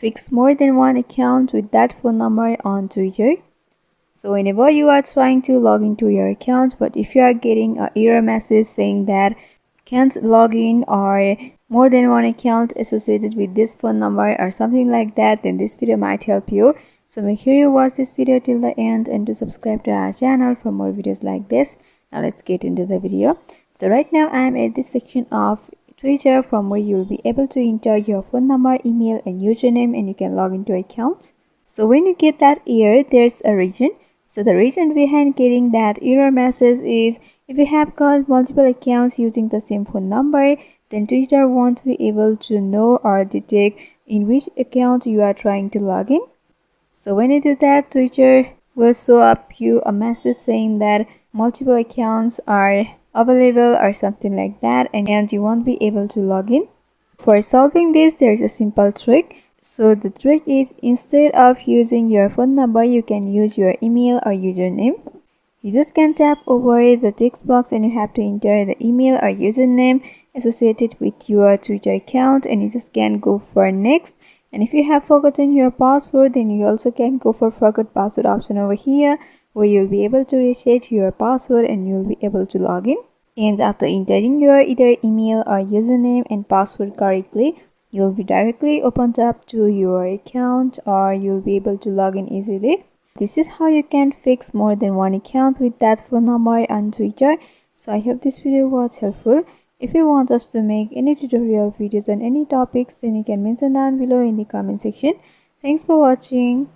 fix more than one account with that phone number on Twitter. So whenever you are trying to log into your account, but if you are getting an error message saying that can't log in or more than one account associated with this phone number or something like that, then this video might help you. So make sure you watch this video till the end and to subscribe to our channel for more videos like this. Now let's get into the video. So right now I am at this section of Twitter from where you will be able to enter your phone number, email and username, and you can log into account. So when you get that error, there's a reason. So the reason behind getting that error message is if you have got multiple accounts using the same phone number, then Twitter won't be able to know or detect in which account you are trying to log in. So when you do that, Twitter will show up you a message saying that multiple accounts are available or something like that, and you won't be able to log in. For solving this, there's a simple trick. So the trick is instead of using your phone number, you can use your email or username. You just can tap over the text box and you have to enter the email or username associated with your Twitter account, and you just can go for next. And if you have forgotten your password, then you also can go for forgot password option over here, where you'll be able to reset your password and you'll be able to log in. And after entering your either email or username and password correctly, you'll be directly opened up to your account or you'll be able to log in easily. This is how you can fix more than one account with that phone number on Twitter. So I hope this video was helpful. If you want us to make any tutorial videos on any topics, then you can mention down below in the comment section. Thanks for watching.